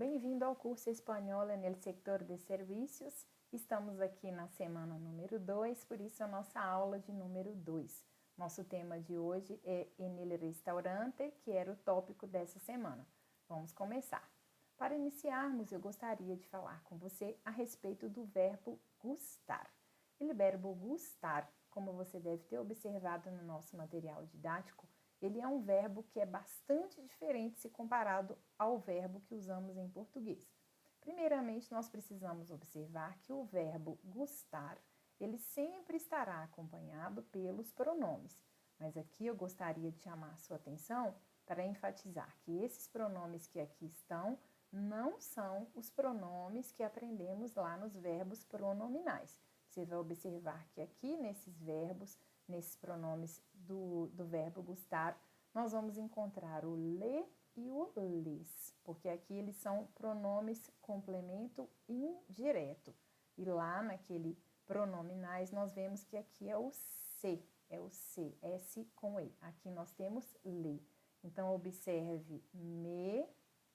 Bem-vindo ao curso Espanhol en el sector de servicios. Estamos aqui na semana número 2, por isso a nossa aula de número 2. Nosso tema de hoje é en el restaurante, que era o tópico dessa semana. Vamos começar. Para iniciarmos, eu gostaria de falar com você a respeito do verbo gustar. O verbo gustar, como você deve ter observado no nosso material didático, ele é um verbo que é bastante diferente se comparado ao verbo que usamos em português. Primeiramente, nós precisamos observar que o verbo gustar, ele sempre estará acompanhado pelos pronomes. Mas aqui eu gostaria de chamar a sua atenção para enfatizar que esses pronomes que aqui estão não são os pronomes que aprendemos lá nos verbos pronominais. Você vai observar que aqui nesses verbos, nesses pronomes do verbo gustar, nós vamos encontrar o le e o les, porque aqui eles são pronomes complemento indireto. E lá naquele pronominais nós vemos que aqui é o se, S com E. Aqui nós temos le. Então observe me,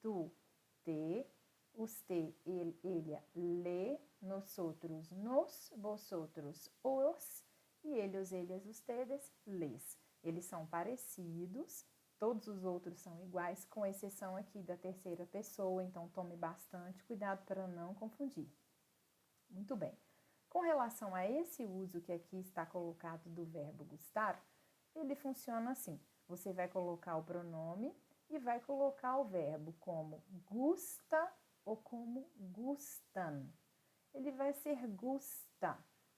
tu, te, usted, ele, ella, le, nosotros, nos, vosotros, os, e eles, ellas, ustedes, les. Eles são parecidos, todos os outros são iguais, com exceção aqui da terceira pessoa, então tome bastante cuidado para não confundir. Muito bem. Com relação a esse uso que aqui está colocado do verbo gustar, ele funciona assim. Você vai colocar o pronome e vai colocar o verbo como gusta ou como gustan. Ele vai ser gusta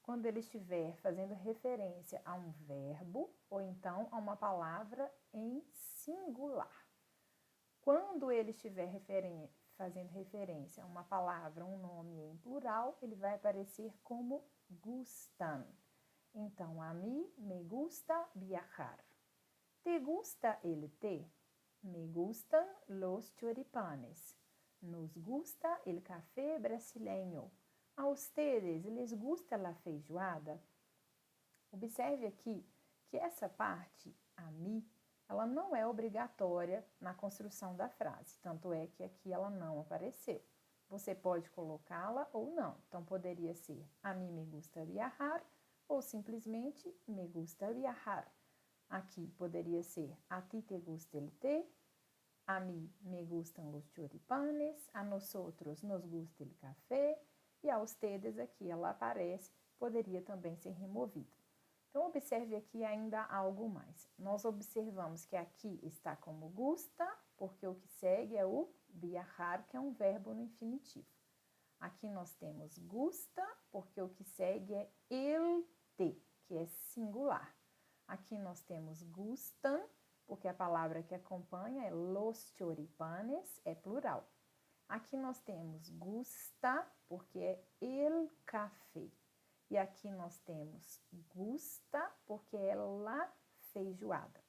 quando ele estiver fazendo referência a um verbo ou então a uma palavra em singular. Quando ele estiver fazendo referência a uma palavra, um nome em plural, ele vai aparecer como gustan. Então, a mí me gusta viajar. ¿Te gusta el té? Me gustan los choripanes. Nos gusta el café brasileño. A ustedes les gusta la feijoada? Observe aqui que essa parte, a mim, ela não é obrigatória na construção da frase, tanto é que aqui ela não apareceu. Você pode colocá-la ou não. Então, poderia ser a mim me gusta viajar ou simplesmente me gusta viajar. Aqui poderia ser a ti te gusta el té, a mí me gustan los choripanes, a nosotros nos gusta el café, e a ustedes aqui ela aparece, poderia também ser removida. Então, observe aqui ainda algo mais. Nós observamos que aqui está como gusta, porque o que segue é o viajar, que é um verbo no infinitivo. Aqui nós temos gusta, porque o que segue é el té, que é singular. Aqui nós temos gustan, porque a palavra que acompanha é los choripanes, é plural. Aqui nós temos gusta, porque é el café. E aqui nós temos gusta, porque é la feijoada.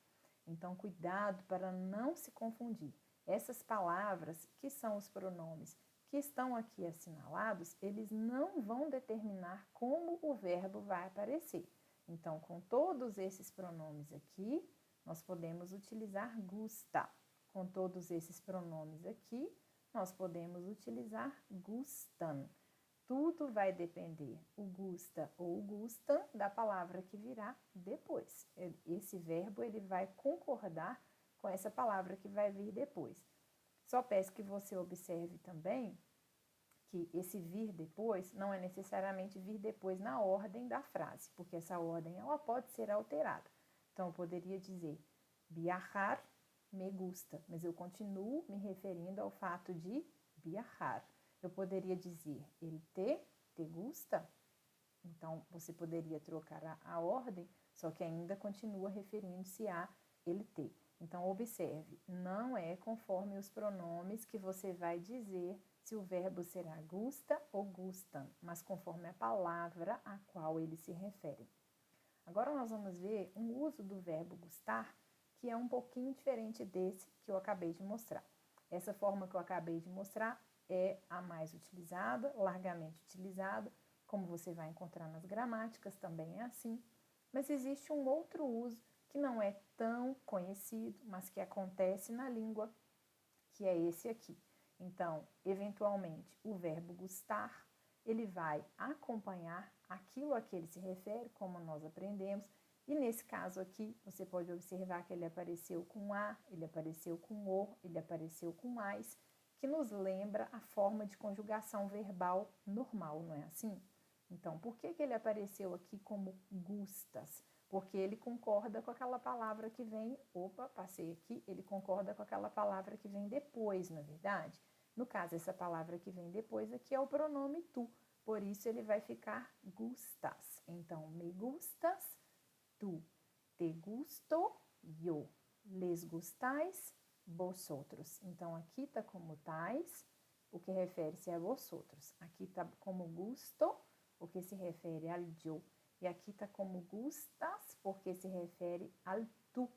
Então, cuidado para não se confundir. Essas palavras, que são os pronomes que estão aqui assinalados, eles não vão determinar como o verbo vai aparecer. Então, com todos esses pronomes aqui, nós podemos utilizar gusta. Com todos esses pronomes aqui, nós podemos utilizar gustan. Tudo vai depender, o gusta ou o gustan, da palavra que virá depois. Esse verbo ele vai concordar com essa palavra que vai vir depois. Só peço que você observe também que esse vir depois não é necessariamente vir depois na ordem da frase, porque essa ordem ela pode ser alterada. Então, eu poderia dizer viajar me gusta, mas eu continuo me referindo ao fato de viajar. Eu poderia dizer el té te gusta? Então, você poderia trocar a ordem, só que ainda continua referindo-se a el té. Então, observe, não é conforme os pronomes que você vai dizer se o verbo será gusta ou gustan, mas conforme a palavra a qual ele se refere. Agora nós vamos ver um uso do verbo gustar que é um pouquinho diferente desse que eu acabei de mostrar. Essa forma que eu acabei de mostrar é a mais utilizada, largamente utilizada, como você vai encontrar nas gramáticas, também é assim. Mas existe um outro uso que não é tão conhecido, mas que acontece na língua, que é esse aqui. Então, eventualmente, o verbo gustar, ele vai acompanhar aquilo a que ele se refere, como nós aprendemos. E nesse caso aqui, você pode observar que ele apareceu com a, ele apareceu com o, ele apareceu com mais, que nos lembra a forma de conjugação verbal normal, não é assim? Então, por que ele apareceu aqui como gustas? Porque ele concorda com aquela palavra que vem, passei aqui, ele concorda com aquela palavra que vem depois, não é verdade? No caso, essa palavra que vem depois aqui é o pronome tu, por isso ele vai ficar gustas. Então, me gustas, tu, te gusto, yo, les gustais, vosotros. Então, aqui está como tais, o que refere-se a vosotros. Aqui está como gusto, o que se refere ao yo. E aqui está como gustas, porque se refere ao tu.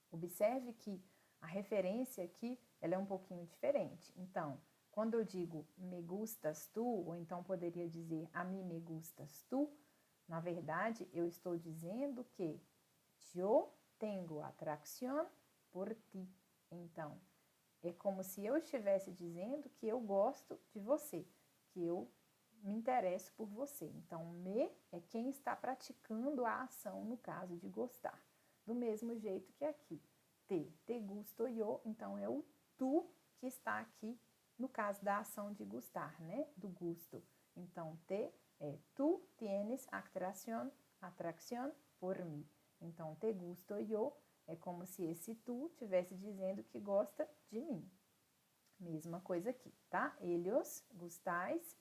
Observe que a referência aqui, ela é um pouquinho diferente. Então, quando eu digo me gustas tu, ou então poderia dizer a mim me gustas tu, na verdade, eu estou dizendo que yo tengo atracción por ti. Então, é como se eu estivesse dizendo que eu gosto de você, que eu me interesso por você. Então, me é quem está praticando a ação no caso de gostar. Do mesmo jeito que aqui. Te gusto yo, então é o tu que está aqui no caso da ação de gustar, né? Do gusto. Então, te é tu tienes atracción por mim. Então, te gusto yo é como se esse tu estivesse dizendo que gosta de mim. Mesma coisa aqui, tá? Ellos gustais,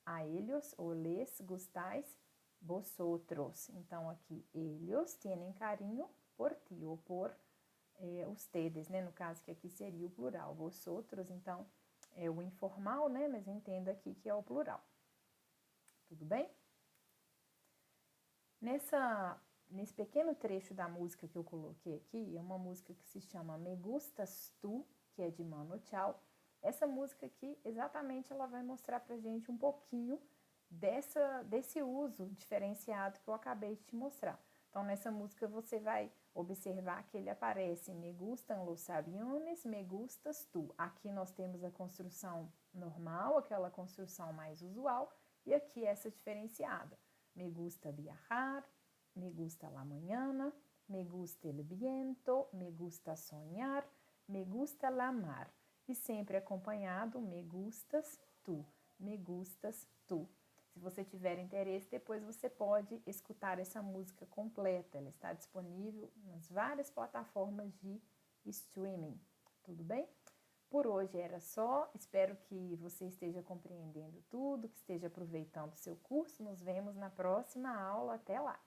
a ellos ou les gustais, vosotros. Então, aqui, ellos tienen carinho por ti ou por ustedes, né? No caso que aqui seria o plural, vosotros. Então, é o informal, né? Mas entenda aqui que é o plural. Tudo bem? Nesse pequeno trecho da música que eu coloquei aqui, é uma música que se chama Me Gustas Tu, que é de Mano Chao. Essa música aqui, exatamente, ela vai mostrar pra gente um pouquinho desse uso diferenciado que eu acabei de te mostrar. Então, nessa música você vai observar que ele aparece me gustan los aviones, me gustas tu. Aqui nós temos a construção normal, aquela construção mais usual, e aqui essa diferenciada. Me gusta viajar, me gusta la mañana, me gusta el viento, me gusta soñar, me gusta la mar. E sempre acompanhado, me gustas tu, me gustas tu. Se você tiver interesse, depois você pode escutar essa música completa. Ela está disponível nas várias plataformas de streaming. Tudo bem? Por hoje era só. Espero que você esteja compreendendo tudo, que esteja aproveitando o seu curso. Nos vemos na próxima aula. Até lá!